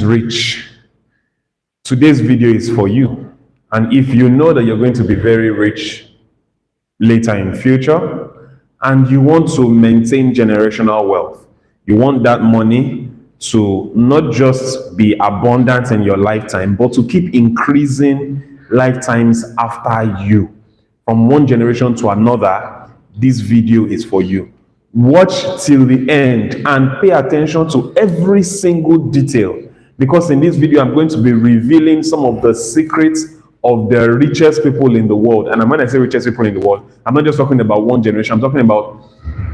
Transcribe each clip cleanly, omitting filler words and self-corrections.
rich, today's video is for you. And if you know that you're going to be very rich later in future, and you want to maintain generational wealth, you want that money to not just be abundant in your lifetime, but to keep increasing lifetimes after you, from one generation to another, this video is for you. Watch till the end and pay attention to every single detail, because in this video I'm going to be revealing some of the secrets of the richest people in the world. And when I say richest people in the world, I'm not just talking about one generation, I'm talking about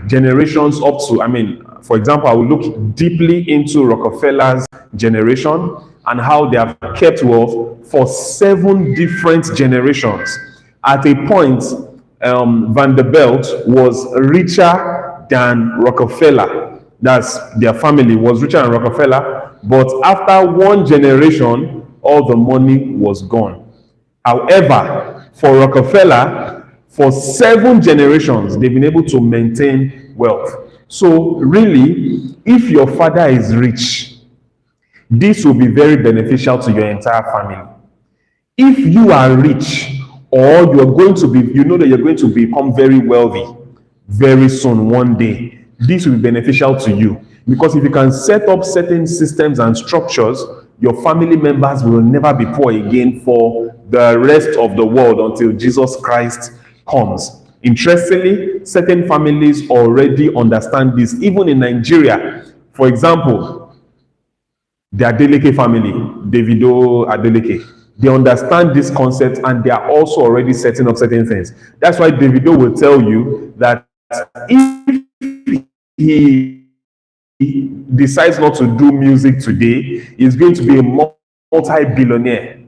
generations up to, for example, I will look deeply into Rockefeller's generation and how they have kept wealth for 7 different generations. At a point, Vanderbilt was richer than Rockefeller. That's their family was richer than Rockefeller, but after one generation, all the money was gone. However, for Rockefeller, for 7 generations, they've been able to maintain wealth. So really, if your father is rich, this will be very beneficial to your entire family. If you are rich, or you're going to be, you know that you're going to become very wealthy very soon, one day, this will be beneficial to you. Because if you can set up certain systems and structures, your family members will never be poor again for the rest of the world until Jesus Christ comes. Interestingly, certain families already understand this. Even in Nigeria, for example, the Adeleke family, Davido Adeleke, they understand this concept and they are also already setting up certain things. That's why Davido will tell you that if he decides not to do music today, he's going to be a multi-billionaire.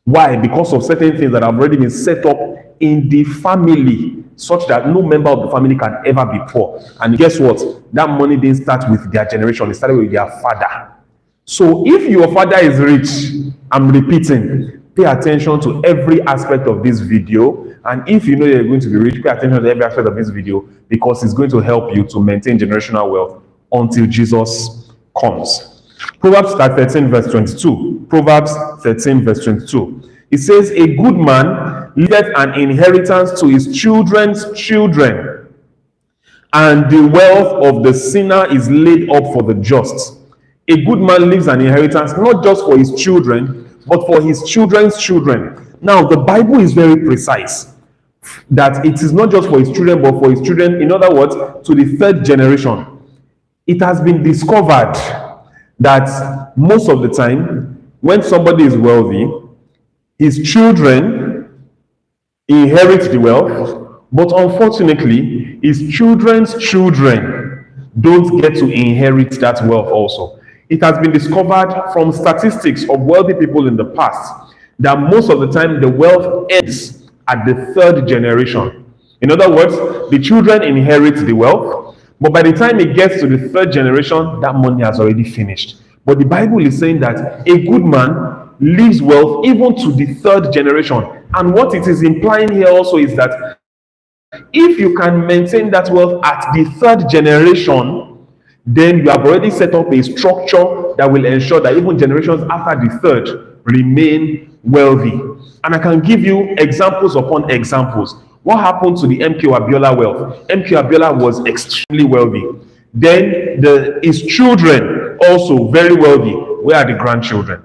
Why? Because of certain things that have already been set up in the family, such that no member of the family can ever be poor. And guess what? That money didn't start with their generation, it started with their father. So if your father is rich, I'm repeating, pay attention to every aspect of this video. And if you know you're going to be rich, pay attention to every aspect of this video, because it's going to help you to maintain generational wealth until Jesus comes. Proverbs 13 verse 22. Proverbs 13 verse 22. It says, a good man leaveth an inheritance to his children's children, and the wealth of the sinner is laid up for the just. A good man leaves an inheritance not just for his children, but for his children's children. Now, the Bible is very precise that it is not just for his children, but for his children, in other words, to the 3rd generation. It has been discovered that most of the time, when somebody is wealthy, his children inherit the wealth, but unfortunately, his children's children don't get to inherit that wealth also. It has been discovered from statistics of wealthy people in the past that most of the time the wealth ends at the 3rd generation. In other words, the children inherit the wealth, but by the time it gets to the 3rd generation, that money has already finished. But the Bible is saying that a good man leaves wealth even to the 3rd generation. And what it is implying here also is that if you can maintain that wealth at the 3rd generation, then you have already set up a structure that will ensure that even generations after the 3rd remain wealthy. And I can give you examples upon examples. What happened to the MK Abiola wealth? MK Abiola was extremely wealthy. Then his children also very wealthy. Where are the grandchildren?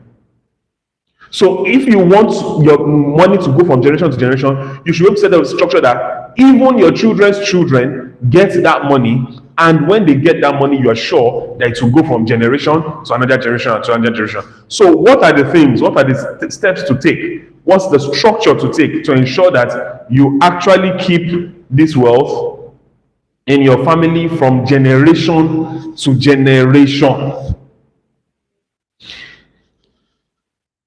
So if you want your money to go from generation to generation, you should set up a structure that even your children's children get that money, and when they get that money, you are sure that it will go from generation to another generation and to another generation. So what are the things, what are the steps to take? What's the structure to take to ensure that you actually keep this wealth in your family from generation to generation?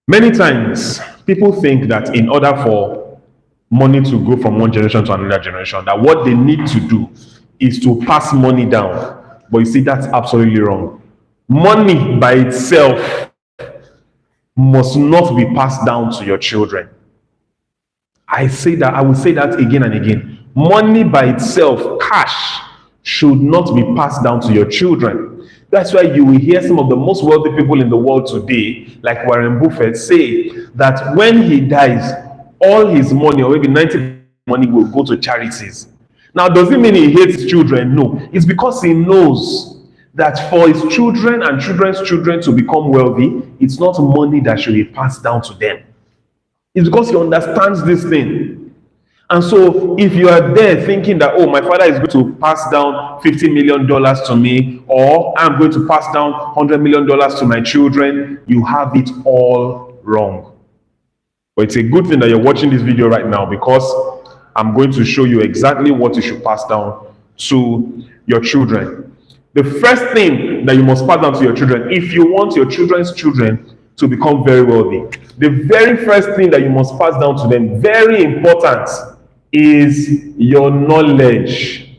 Many times, people think that in order for money to go from one generation to another generation, that what they need to do is to pass money down. But you see, that's absolutely wrong. Money by itself must not be passed down to your children. I will say that again and again. Money by itself, cash, should not be passed down to your children. That's why you will hear some of the most wealthy people in the world today, like Warren Buffett, say that when he dies, all his money, or maybe 90% money, will go to charities. Now, does it mean he hates children? No. It's because he knows that for his children and children's children to become wealthy, it's not money that should be passed down to them. It's because he understands this thing. And so if you are there thinking that, oh, my father is going to pass down $50 million to me, or I'm going to pass down $100 million to my children, you have it all wrong. But it's a good thing that you're watching this video right now, because I'm going to show you exactly what you should pass down to your children. The first thing that you must pass down to your children, if you want your children's children to become very wealthy, the very first thing that you must pass down to them, very important, is your knowledge.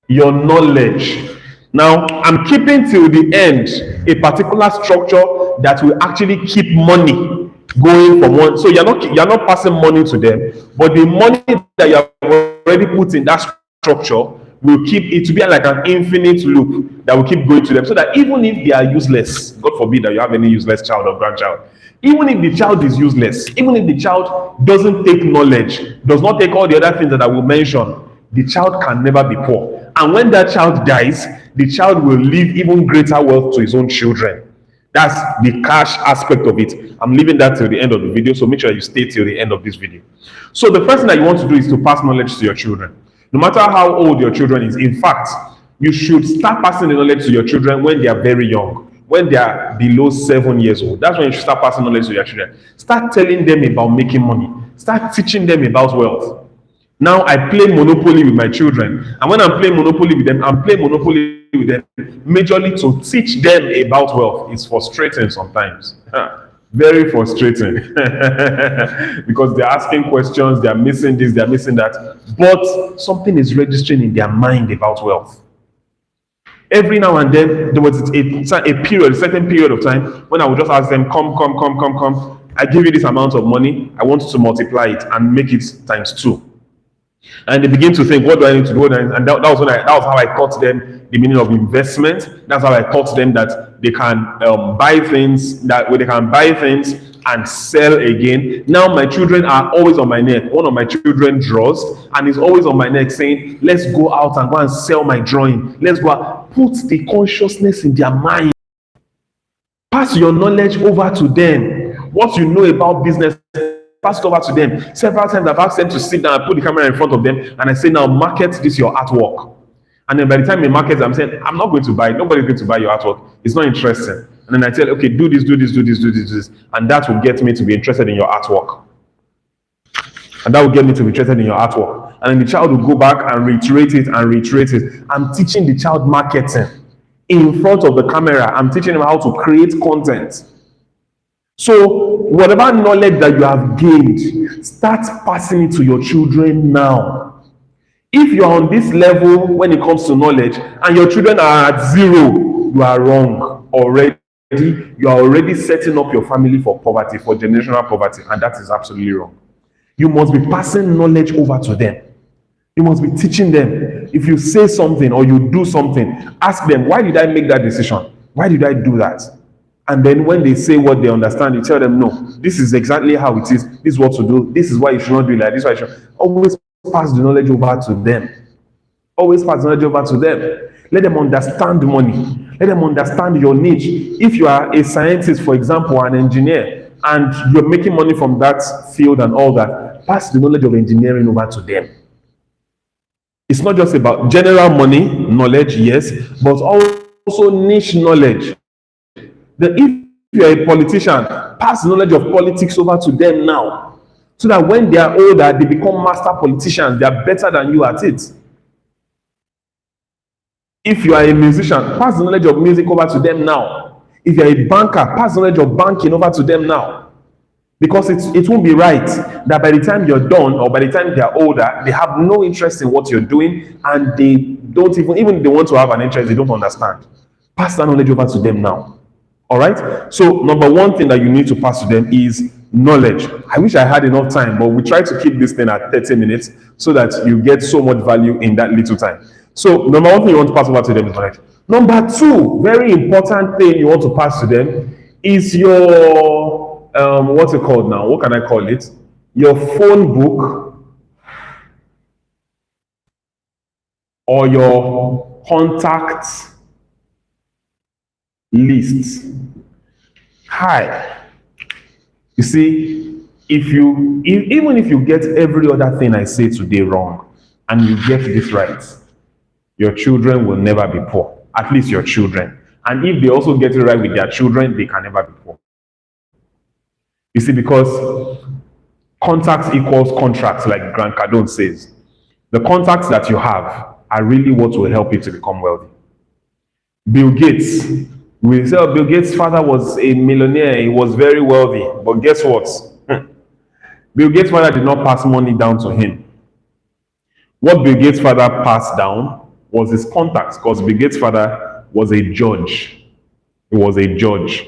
Your knowledge. Now, I'm keeping till the end a particular structure that will actually keep money going from one. So you're not passing money to them, but the money that you have already put in that structure will keep it to be like an infinite loop that will keep going to them, so that even if they are useless, God forbid that you have any useless child or grandchild, even if the child is useless, even if the child doesn't take knowledge, does not take all the other things that I will mention, the child can never be poor. And when that child dies, the child will leave even greater wealth to his own children. That's the cash aspect of it. I'm leaving that till the end of the video, so make sure you stay till the end of this video. So the first thing that you want to do is to pass knowledge to your children. No matter how old your children is, in fact, you should start passing the knowledge to your children when they are very young. When they are below 7 years old, that's when you should start passing knowledge to your children. Start telling them about making money. Start teaching them about wealth. Now I play Monopoly with my children, and when I'm playing Monopoly with them, I'm playing Monopoly with them majorly to teach them about wealth. It's frustrating sometimes. Very frustrating. Because they're asking questions, they're missing this, they're missing that, but something is registering in their mind about wealth. Every now and then, there was a certain period of time when I would just ask them, come. I give you this amount of money. I want you to multiply it and make it times 2. And they begin to think, what do I need to do? And that was how I taught them the meaning of investment. That's how I taught them that they can buy things, and sell again. Now my children are always on my neck. One of my children draws and is always on my neck saying, let's go out and go and sell my drawing. Let's go out. Put the consciousness in their mind. Pass your knowledge over to them. What you know about business, pass it over to them. Several times I've asked them to sit down and put the camera in front of them, and I say, now market this your artwork. And then by the time they market, I'm saying, I'm not going to buy it. Nobody's going to buy your artwork. It's not interesting. And then I tell, okay, do this. And that will get me to be interested in your artwork. And that will get me to be interested in your artwork. And then the child will go back and reiterate it. I'm teaching the child marketing in front of the camera. I'm teaching them how to create content. So whatever knowledge that you have gained, start passing it to your children now. If you're on this level when it comes to knowledge and your children are at 0, you are wrong already. You are already setting up your family for poverty, for generational poverty, and that is absolutely wrong. You must be passing knowledge over to them. You must be teaching them. If you say something or you do something, ask them, why did I make that decision? Why did I do that? And then when they say what they understand, you tell them, no, this is exactly how it is. This is what to do. This is why you should not do it like this. Why you should always pass the knowledge over to them. Always pass the knowledge over to them. Let them understand money. Let them understand your niche. If you are a scientist, for example, an engineer, and you're making money from that field and all that, pass the knowledge of engineering over to them. It's not just about general knowledge, yes, but also niche knowledge. If you're a politician, pass the knowledge of politics over to them now, so that when they are older, they become master politicians. They are better than you at it. If you are a musician, pass the knowledge of music over to them now. If you're a banker, pass the knowledge of banking over to them now. Because it won't be right that by the time you're done, or by the time they're older, they have no interest in what you're doing, and they don't even if they want to have an interest, they don't understand. Pass that knowledge over to them now. All right? So number one thing that you need to pass to them is knowledge. I wish I had enough time, but we try to keep this thing at 30 minutes so that you get so much value in that little time. So, number one thing you want to pass over to them is knowledge. Number two, very important thing you want to pass to them is your what's it called now? What can I call it? Your phone book or your contact list. Hi. You see, even if you get every other thing I say today wrong and you get this right, your children will never be poor. At least your children. And if they also get it right with their children, they can never be poor. You see, because contacts equals contracts, like Grant Cardone says. The contacts that you have are really what will help you to become wealthy. Bill Gates, we say Bill Gates' father was a millionaire, he was very wealthy. But guess what? Bill Gates' father did not pass money down to him. What Bill Gates' father passed down was his contacts, because Bill Gates' father was a judge. He was a judge.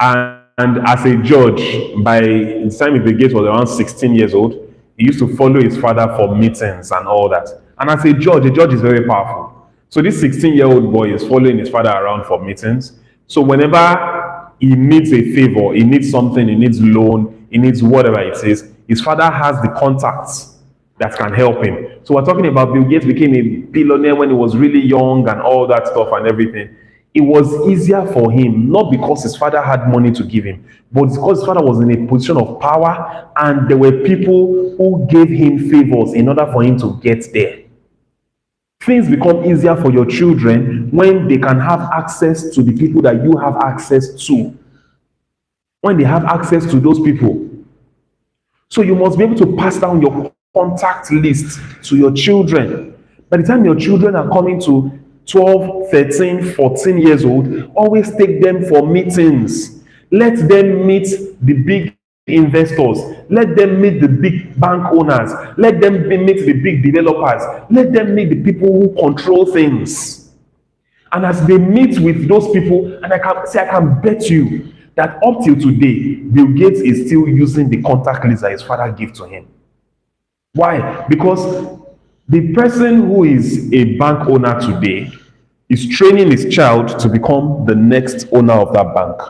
And as a judge, by the time Bill Gates was around 16 years old, he used to follow his father for meetings and all that. And as a judge is very powerful. So this 16-year-old boy is following his father around for meetings. So whenever he needs a favor, he needs something, he needs loan, he needs whatever it is, his father has the contacts that can help him. So we're talking about Bill Gates became a billionaire when he was really young and all that stuff and everything. It was easier for him, not because his father had money to give him, but because his father was in a position of power and there were people who gave him favors in order for him to get there. Things become easier for your children when they can have access to the people that you have access to. When they have access to those people. So you must be able to pass down your contact list to your children. By the time your children are coming to 12, 13, 14 years old, always take them for meetings. Let them meet the big investors. Let them meet the big bank owners. Let them meet the big developers. Let them meet the people who control things. And as they meet with those people, and I can bet you that up till today, Bill Gates is still using the contact list that his father gave to him. Why? Because the person who is a bank owner today is training his child to become the next owner of that bank.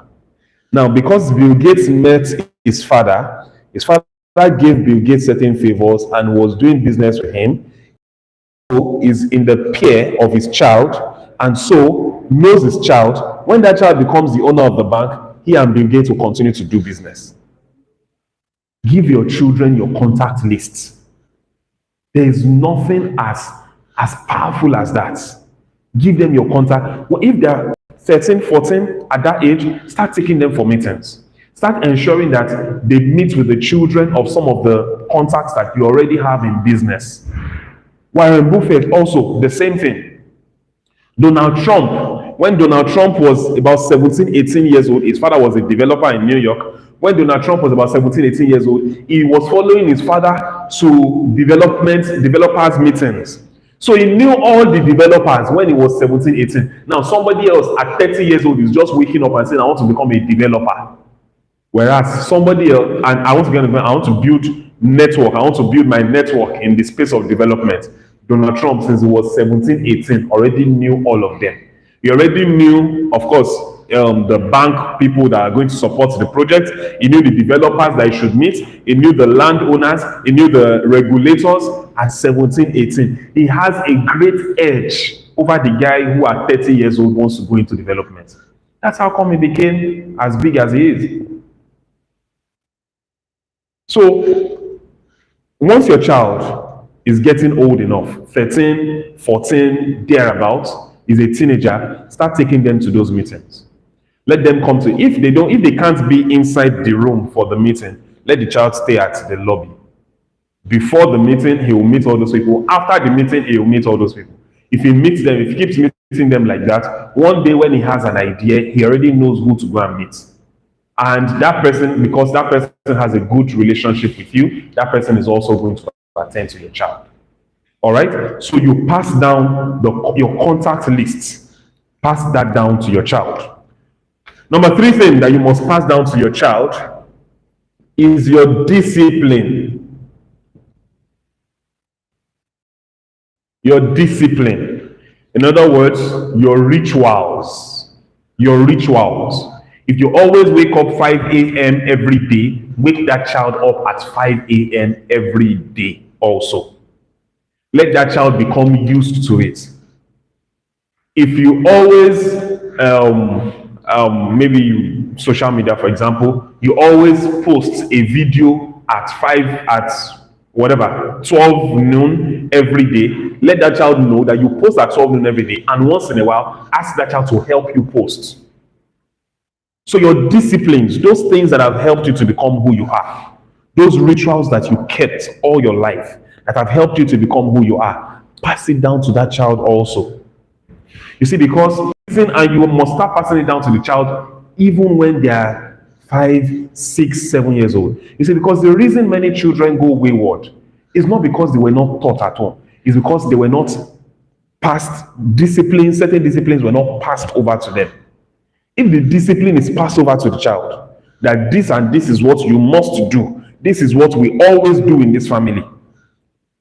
Now, because Bill Gates met his father gave Bill Gates certain favors and was doing business with him, so is in the peer of his child, and so knows his child. When that child becomes the owner of the bank, he and Bill Gates will continue to do business. Give your children your contact list. There is nothing as powerful as that. Give them your contact. Well, if they're 13, 14, at that age, start taking them for meetings. Start ensuring that they meet with the children of some of the contacts that you already have in business. Warren Buffett, also the same thing. Donald Trump, when Donald Trump was about 17, 18 years old, his father was a developer in New York. When Donald Trump was about 17, 18 years old, he was following his father to developers meetings. So he knew all the developers when he was 17, 18. Now somebody else at 30 years old is just waking up and saying, I want to become a developer. Whereas somebody else, and I want to build network, I want to build my network in the space of development. Donald Trump, since he was 17, 18, already knew all of them. He already knew, of course, the bank people that are going to support the project. He knew the developers that he should meet. He knew the landowners. He knew the regulators at 17, 18. He has a great edge over the guy who at 30 years old wants to go into development. That's how come he became as big as he is. So, once your child is getting old enough, 13, 14, thereabouts, is a teenager, start taking them to those meetings. Let them come to, if they can't be inside the room for the meeting, let the child stay at the lobby. Before the meeting, he will meet all those people. After the meeting, he will meet all those people. If he meets them, if he keeps meeting them like that, one day when he has an idea, he already knows who to go and meet. And that person, because that person has a good relationship with you, that person is also going to attend to your child. All right? So you pass down your contact list. Pass that down to your child. Number 3 thing that you must pass down to your child is your discipline. Your discipline. In other words, your rituals. Your rituals. If you always wake up 5 a.m. every day, wake that child up at 5 a.m. every day also. Let that child become used to it. If you always, maybe social media, for example, you always post a video at 12 noon every day, let that child know that you post at 12 noon every day, and once in a while, ask that child to help you post. So your disciplines, those things that have helped you to become who you are, those rituals that you kept all your life, that have helped you to become who you are, pass it down to that child also. You see, because and you must start passing it down to the child even when they are 5, 6, 7 years old. You see, because the reason many children go wayward is not because they were not taught at home, it's because they were not passed disciplines, certain disciplines were not passed over to them. If the discipline is passed over to the child, that this and this is what you must do, this is what we always do in this family.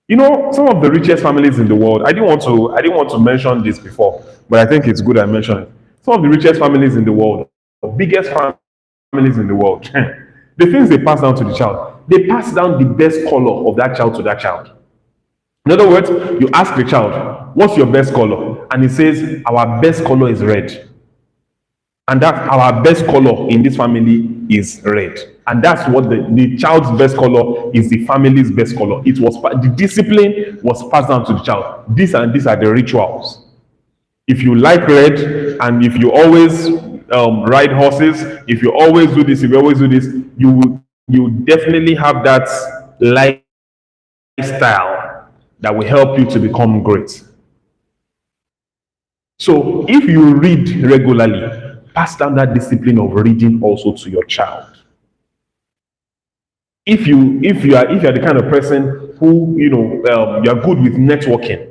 You know, some of the richest families in the world, I didn't want to mention this before, but I think it's good I mention it. Some of the richest families in the world, the biggest families in the world, the things they pass down to the child, they pass down the best color of that child to that child. In other words, you ask the child, what's your best color? And he says, our best color is red. And that our best color in this family is red. And that's what the child's best color is, the family's best color. It was the discipline was passed down to the child. These and these are the rituals. If you like red, and if you always ride horses, if you always do this, if you always do this, you definitely have that lifestyle that will help you to become great. So if you read regularly, pass down that discipline of reading also to your child. If you are the kind of person who you're good with networking,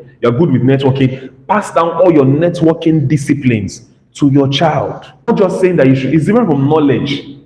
pass down all your networking disciplines to your child. Not just saying that it's different from knowledge.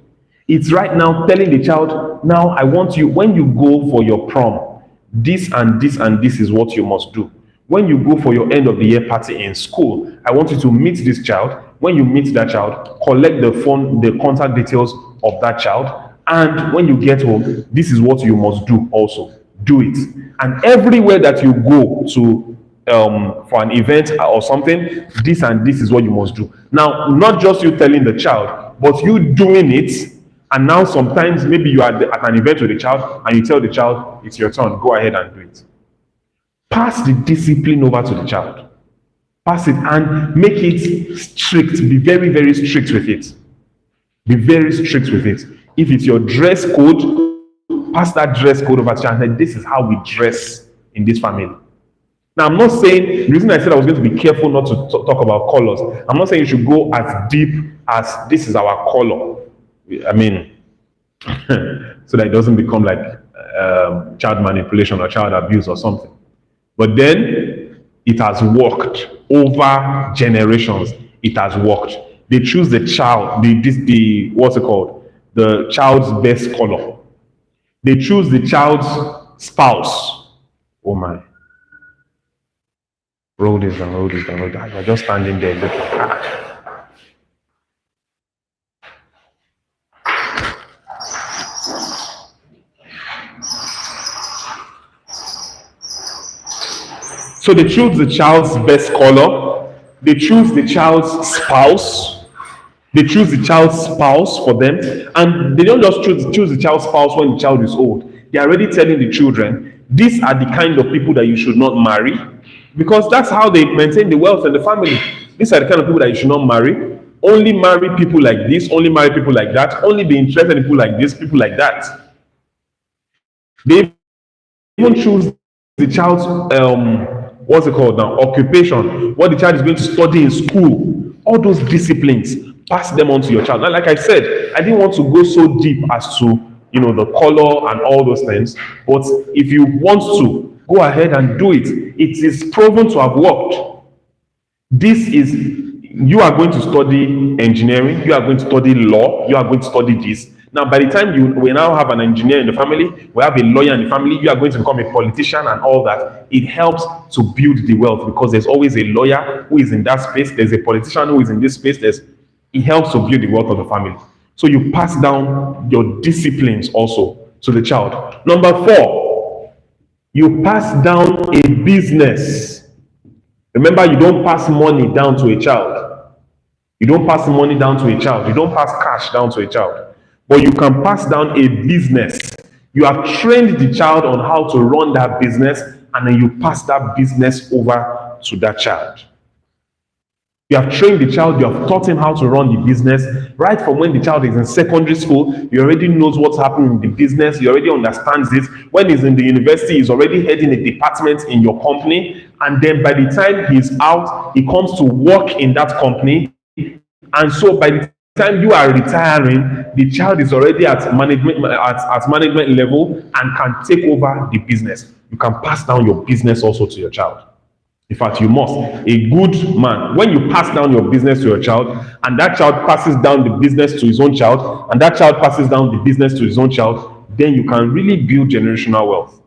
It's right now telling the child, now I want you, when you go for your prom, this and this and this is what you must do. When you go for your end of the year party in school, I want you to meet this child. When you meet that child, collect the contact details of that child. And when you get home, this is what you must do also. Do it. And everywhere that you go to for an event or something, this and this is what you must do. Now, not just you telling the child, but you doing it. And now sometimes maybe you are at an event with the child and you tell the child, it's your turn, go ahead and do it. Pass the discipline over to the child. Pass it and make it strict. Be very, very strict with it. Be very strict with it. If it's your dress code, pass that dress code over to the child and say, this is how we dress in this family. Now, I'm not saying, the reason I said I was going to be careful not to talk about colors, I'm not saying you should go as deep as this is our color. I mean, so that it doesn't become like child manipulation or child abuse or something. But then it has worked over generations. It has worked. They choose the child, what's it called? The child's best color. They choose the child's spouse. Oh my. Roll this and roll this and roll that. You're just standing there looking. So they choose the child's best color. They choose the child's spouse. They choose the child's spouse for them. And they don't just choose the child's spouse when the child is old. They're already telling the children, these are the kind of people that you should not marry. Because that's how they maintain the wealth in the family. These are the kind of people that you should not marry. Only marry people like this. Only marry people like that. Only be interested in people like this, people like that. They even choose the child's what's it called now? Occupation. What the child is going to study in school. All those disciplines, pass them on to your child. Now, like I said, I didn't want to go so deep as to, the color and all those things. But if you want to, go ahead and do it. It is proven to have worked. You are going to study engineering. You are going to study law. You are going to study this. Now, by the time we now have an engineer in the family, we have a lawyer in the family, you are going to become a politician and all that. It helps to build the wealth because there's always a lawyer who is in that space, there's a politician who is in this space, it helps to build the wealth of the family. So you pass down your disciplines also to the child. Number 4, you pass down a business. Remember, you don't pass money down to a child. You don't pass money down to a child. You don't pass cash down to a child. But you can pass down a business. You have trained the child on how to run that business, and then you pass that business over to that child. You have trained the child, you have taught him how to run the business. Right from when the child is in secondary school, he already knows what's happening in the business, he already understands it. When he's in the university, he's already heading a department in your company. And then by the time he's out, he comes to work in that company. And so by the time you are retiring, the child is already at management level and can take over the business. You can pass down your business also to your child. In fact, you must. A good man, when you pass down your business to your child, and that child passes down the business to his own child, and that child passes down the business to his own child, then you can really build generational wealth.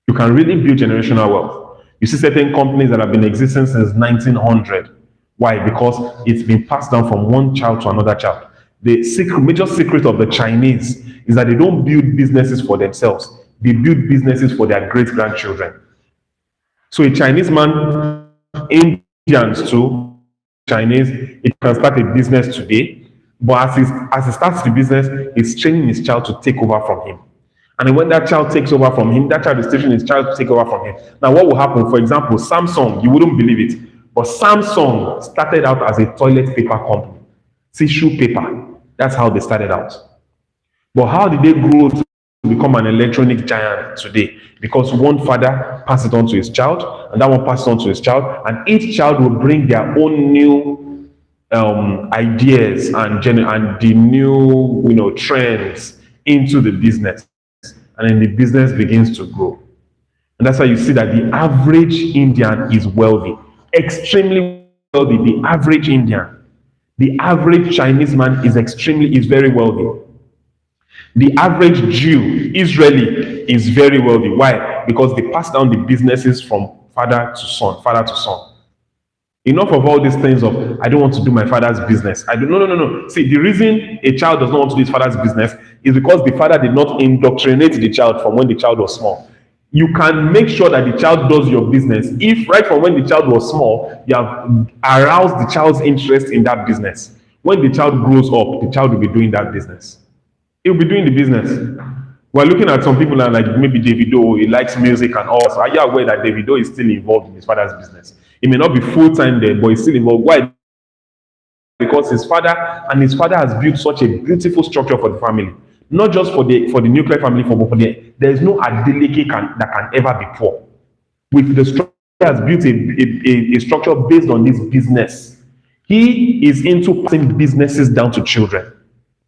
You can really build generational wealth. You see certain companies that have been existing since 1900. Why? Because it's been passed down from one child to another child. The major secret of the Chinese is that they don't build businesses for themselves. They build businesses for their great-grandchildren. So a Chinese man, Indians too, Chinese, it can start a business today, but as he starts the business, he's training his child to take over from him. And then when that child takes over from him, that child is teaching his child to take over from him. Now what will happen? For example, Samsung, you wouldn't believe it, but Samsung started out as a toilet paper company, tissue paper. That's how they started out. But how did they grow to become an electronic giant today? Because one father passed it on to his child, and that one passed it on to his child, and each child will bring their own new ideas and the new trends into the business, and then the business begins to grow. And that's why you see that the average Indian is wealthy, extremely wealthy. The average Indian, the average Chinese man is very wealthy. The average Jew, Israeli, is very wealthy. Why? Because they pass down the businesses from father to son. Enough of all these things of, I don't want to do my father's business. No. See, the reason a child does not want to do his father's business is because the father did not indoctrinate the child from when the child was small. You can make sure that the child does your business if right from when the child was small, you have aroused the child's interest in that business. When the child grows up, the child will be doing that business. He'll be doing the business. We're looking at some people like maybe Davido, he likes music and all. So are you aware that Davido is still involved in his father's business? He may not be full-time there, but he's still involved. Why? Because his father has built such a beautiful structure for the family. Not just for the nuclear family, there is no Adeleke that can ever be poor. With the structure, he has built a structure based on this business. He is into passing businesses down to children.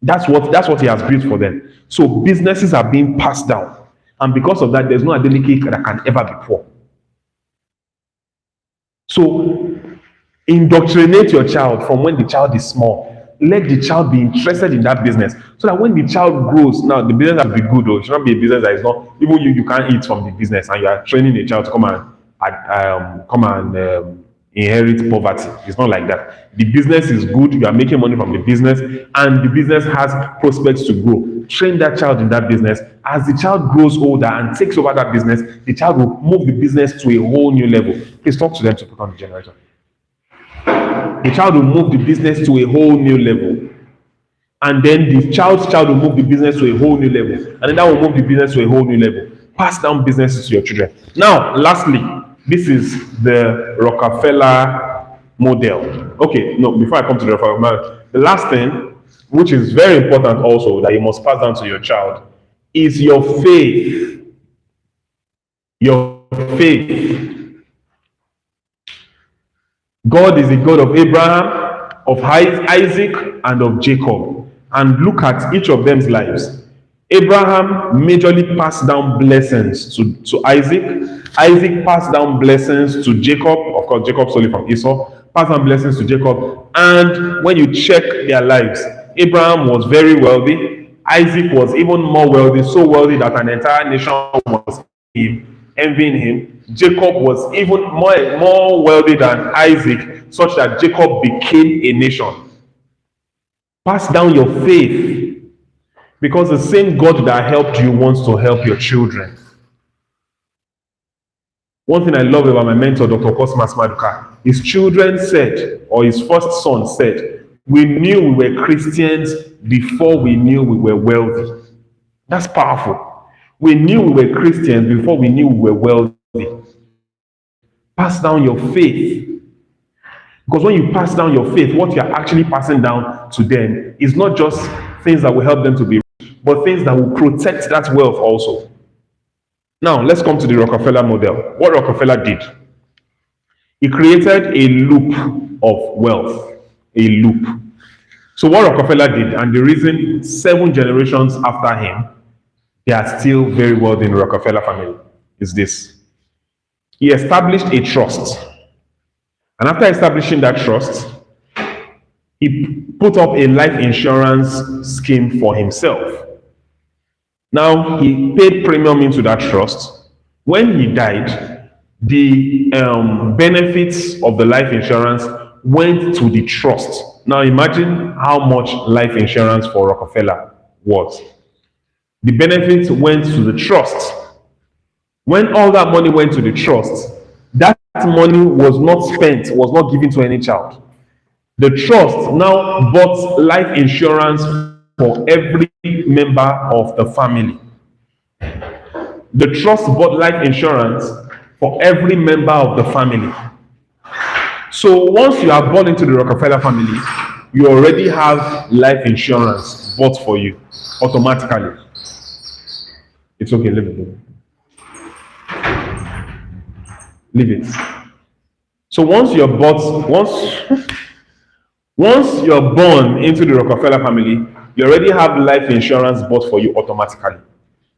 That's what he has built for them. So businesses are being passed down. And because of that, there's no Adeleke that can ever be poor. So indoctrinate your child from when the child is small. Let the child be interested in that business. So that when the child grows, now the business has to be good though. It should not be a business that is not, even you can't eat from the business and you are training a child to come and inherit poverty. It's not like that. The business is good, you are making money from the business, and the business has prospects to grow. Train that child in that business. As the child grows older and takes over that business, the child will move the business to a whole new level. Please talk to them to put on the generator. The child will move the business to a whole new level. And then the child's child will move the business to a whole new level. And then that will move the business to a whole new level. Pass down businesses to your children. Now, lastly, this is the Rockefeller model. Okay, no, before I come to the Rockefeller model, the last thing, which is very important also, that you must pass down to your child, is your faith. Your faith. God is the God of Abraham, of Isaac, and of Jacob. And look at each of them's lives. Abraham majorly passed down blessings to Isaac. Isaac passed down blessings to Jacob. Of course, Jacob stole it from Esau. Passed down blessings to Jacob. And when you check their lives, Abraham was very wealthy. Isaac was even more wealthy, so wealthy that an entire nation was envying him. Jacob was even more wealthy than Isaac, such that Jacob became a nation. Pass down your faith, because the same God that helped you wants to help your children. One thing I love about my mentor, Dr. Cosmas Maduka, his children said, or his first son said, we knew we were Christians before we knew we were wealthy. That's powerful. We knew we were Christians before we knew we were wealthy. Pass down your faith. Because when you pass down your faith, what you're actually passing down to them is not just things that will help them to be rich, but things that will protect that wealth also. Now, let's come to the Rockefeller model. What Rockefeller did, he created a loop of wealth, a loop. So what Rockefeller did, and the reason 7 generations after him, they are still very wealthy in the Rockefeller family, is this. He established a trust. And after establishing that trust, he put up a life insurance scheme for himself. Now, he paid premium into that trust. When he died, the benefits of the life insurance went to the trust. Now, imagine how much life insurance for Rockefeller was. The benefits went to the trust. When all that money went to the trust, that money was not spent, was not given to any child. The trust now bought life insurance for every member of the family. The trust bought life insurance for every member of the family. So once you are born into the Rockefeller family, you already have life insurance bought for you automatically. It's okay, leave it. Leave it. So once you're born into the Rockefeller family, you already have life insurance bought for you automatically.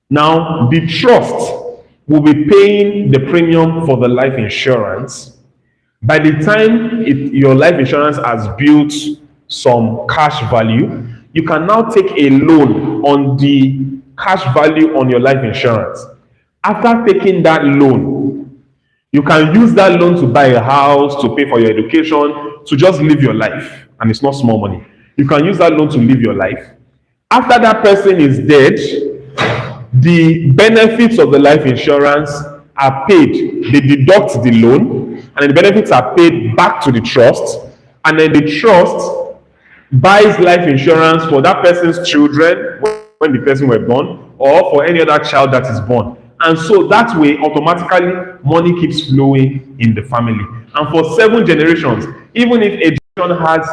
Now, the trust will be paying the premium for the life insurance. By the time your life insurance has built some cash value, you can now take a loan on the cash value on your life insurance. After taking that loan, you can use that loan to buy a house, to pay for your education, to just live your life. And it's not small money. You can use that loan to live your life. After that person is dead, the benefits of the life insurance are paid. They deduct the loan, and then the benefits are paid back to the trust. And then the trust buys life insurance for that person's children when the person were born, or for any other child that is born. And so that way, automatically, money keeps flowing in the family. And for 7 generations, even if a generation has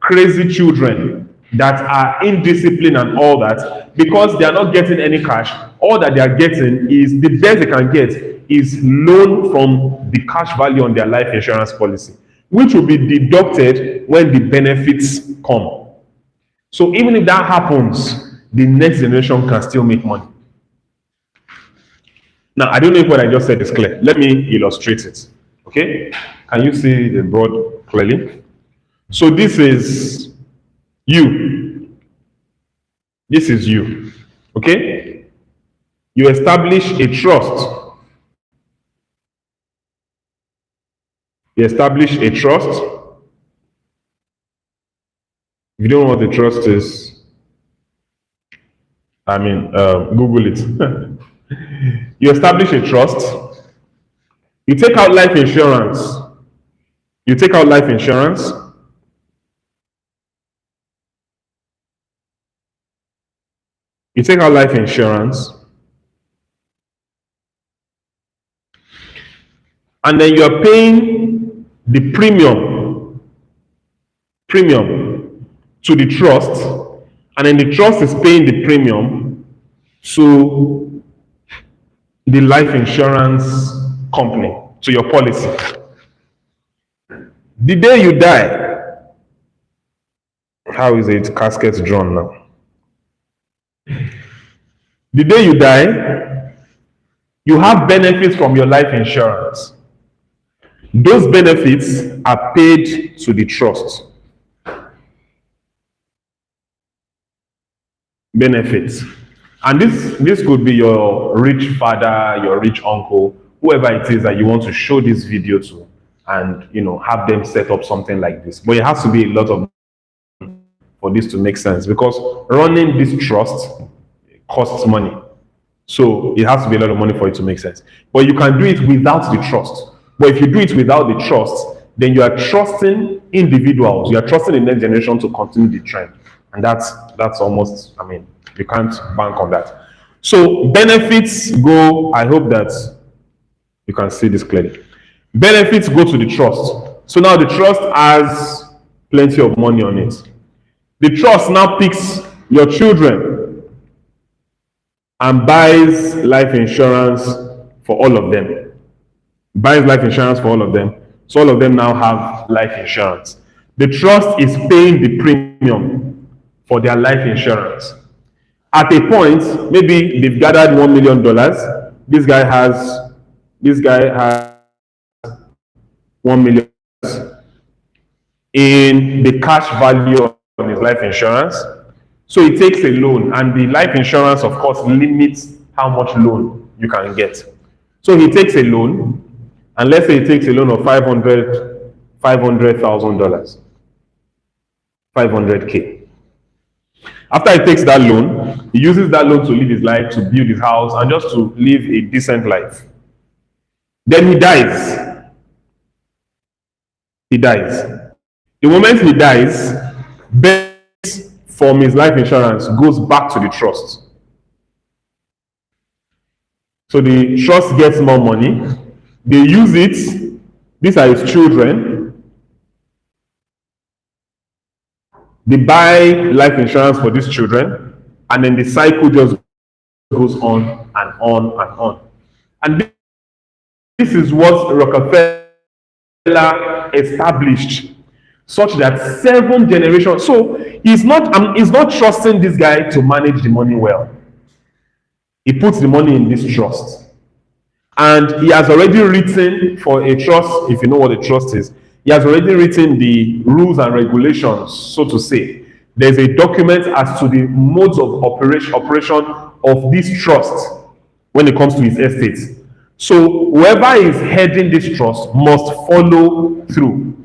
crazy children that are indisciplined and all that, because they are not getting any cash, all that they are getting is, the best they can get is loan from the cash value on their life insurance policy, which will be deducted when the benefits come. So even if that happens, the next generation can still make money. Now, I don't know if what I just said is clear. Let me illustrate it. Okay? Can you see the board clearly? So this is you. This is you. Okay? You establish a trust. You establish a trust. If you don't know what the trust is, Google it. You establish a trust. You take out life insurance. You take out life insurance. You take out life insurance. And then you're paying the premium to the trust. And then the trust is paying the premium to the life insurance company, to your policy. The day you die, how is it casket drawn now? The day you die, you have benefits from your life insurance. Those benefits are paid to the trust. benefits. And this could be your rich father, your rich uncle, whoever it is that you want to show this video to, and have them set up something like this. But it has to be a lot of money for this to make sense, because running this trust costs money. So it has to be a lot of money for it to make sense. But you can do it without the trust. But if you do it without the trust, then you are trusting individuals, you are trusting the next generation to continue the trend. And that's almost, you can't bank on that. So benefits go, I hope that you can see this clearly. Benefits go to the trust. So now the trust has plenty of money on it. The trust now picks your children and buys life insurance for all of them. Buys life insurance for all of them. So all of them now have life insurance. The trust is paying the premium for their life insurance. At a point, maybe they've gathered $1 million. This guy has $1 million in the cash value of his life insurance. So he takes a loan, and the life insurance, of course, limits how much loan you can get. So he takes a loan, and let's say he takes a loan of $500,000, $500K. After he takes that loan, he uses that loan to live his life, to build his house, and just to live a decent life. Then he dies. He dies. The moment he dies, benefits from his life insurance goes back to the trust. So the trust gets more money. They use it. These are his children. They buy life insurance for these children, and then the cycle just goes on and on and on. And this is what Rockefeller established, such that 7 generations. So he's not trusting this guy to manage the money well. He puts the money in this trust, and he has already written for a trust. If you know what a trust is, he has already written the rules and regulations, so to say. There's a document as to the modes of operation of this trust when it comes to his estate. So whoever is heading this trust must follow through.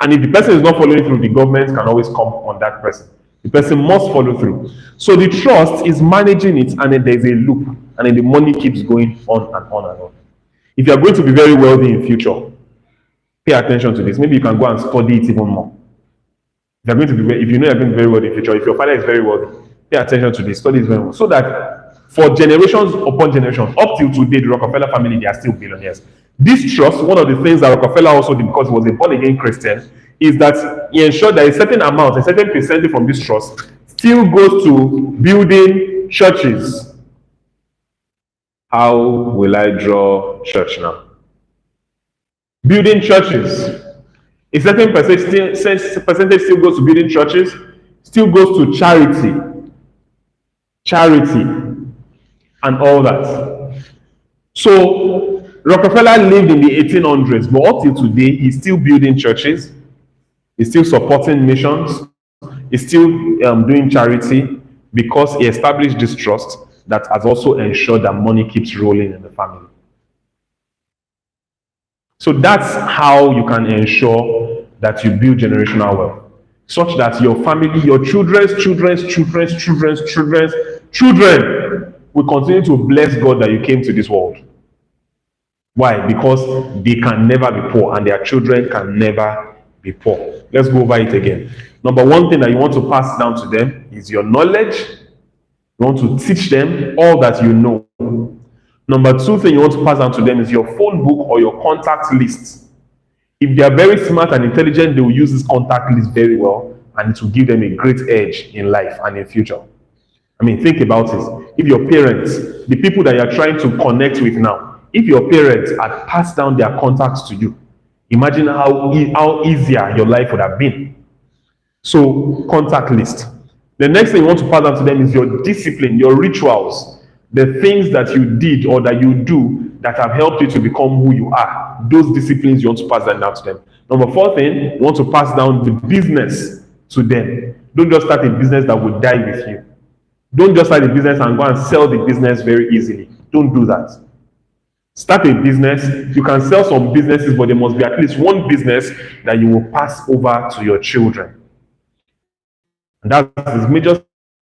And if the person is not following through, the government can always come on that person. The person must follow through. So the trust is managing it, and then there's a loop, and then the money keeps going on and on and on. If you are going to be very wealthy in future, pay attention to this. Maybe you can go and study it even more. If you know you're going to be very wealthy in future, if your father is very wealthy, pay attention to this, study it very well, so that for generations upon generations, up till today, the Rockefeller family, they are still billionaires. This trust, one of the things that Rockefeller also did, because he was a born-again Christian, is that he ensured that a certain amount, a certain percentage from this trust still goes to building churches. How will I draw church now? Building churches. A certain percentage still goes to building churches, still goes to charity, and all that. So Rockefeller lived in the 1800s, but up till today, he's still building churches, he's still supporting missions, he's still doing charity, because he established this trust that has also ensured that money keeps rolling in the family. So that's how you can ensure that you build generational wealth, such that your family, your children will continue to bless God that you came to this world. Why? Because they can never be poor, and their children can never be poor. Let's go over it again. Number one thing that you want to pass down to them is your knowledge. You want to teach them all that you know. Number two thing you want to pass down to them is your phone book or your contact list. If they are very smart and intelligent, they will use this contact list very well, and it will give them a great edge in life and in future. Think about it. If your parents, the people that you are trying to connect with now, if your parents had passed down their contacts to you, imagine how easier your life would have been. So, contact list. The next thing you want to pass down to them is your discipline, your rituals. The things that you did or that you do that have helped you to become who you are. Those disciplines you want to pass that down to them. Number 4 thing, you want to pass down the business to them. Don't just start a business that will die with you. Don't just start a business and go and sell the business very easily. Don't do that. Start a business. You can sell some businesses, but there must be at least one business that you will pass over to your children. And that's the major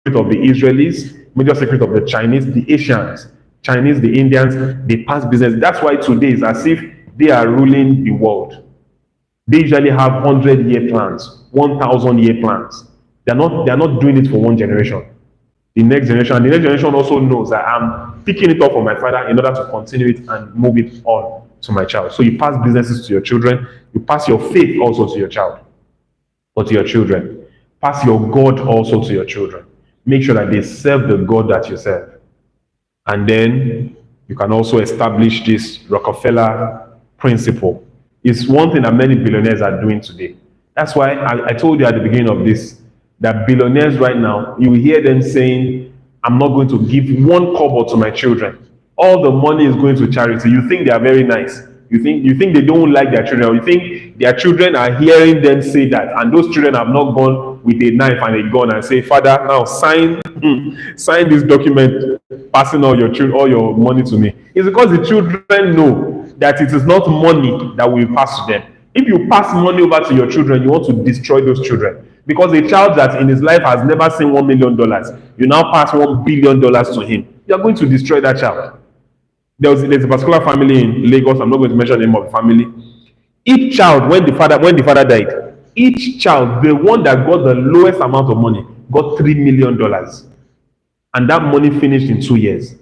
secret of the Israelis, major secret of the Chinese, the Asians, Chinese, the Indians. They pass business. That's why today is as if they are ruling the world. They usually have 100-year plans, 1,000-year plans. They are not doing it for one generation. The next generation also knows that I'm picking it up from my father in order to continue it and move it on to my child. So you pass businesses to your children. You pass your faith also to your child or to your children. Pass your God also to your children. Make sure that they serve the God that you serve. And then you can also establish this Rockefeller principle. It's one thing that many billionaires are doing today. That's why I told you at the beginning of this, that billionaires right now, you will hear them saying, I'm not going to give one kobo to my children. All the money is going to charity. You think they are very nice. You think they don't like their children. Or you think their children are hearing them say that, and those children have not gone with a knife and a gun and say, Father, now sign this document passing all your money to me. It's because the children know that it is not money that will pass to them. If you pass money over to your children, you want to destroy those children. Because a child that in his life has never seen $1 million, you now pass $1 billion to him. You are going to destroy that child. There's a particular family in Lagos. I'm not going to mention the name of the family. Each child, when the father died, each child, the one that got the lowest amount of money, got $3 million. And that money finished in 2 years.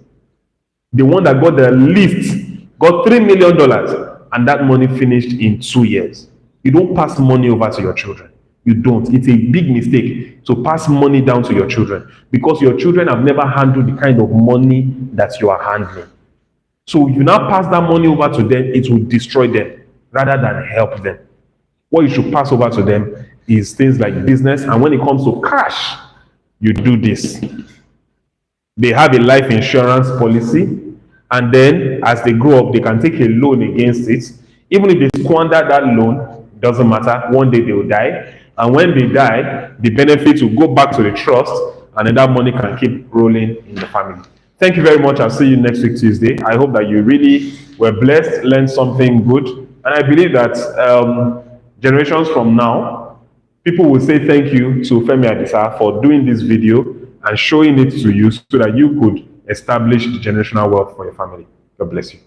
The one that got the least got $3 million. And that money finished in 2 years. You don't pass money over to your children. You don't. It's a big mistake to pass money down to your children, because your children have never handled the kind of money that you are handling. So if you now pass that money over to them, it will destroy them rather than help them. What you should pass over to them is things like business. And when it comes to cash, you do this. They have a life insurance policy. And then as they grow up, they can take a loan against it. Even if they squander that loan, doesn't matter. One day they will die. And when they die, the benefits will go back to the trust, and then that money can keep rolling in the family. Thank you very much. I'll see you next week, Tuesday. I hope that you really were blessed, learned something good. And I believe that generations from now, people will say thank you to Femi Adisa for doing this video and showing it to you so that you could establish the generational wealth for your family. God bless you.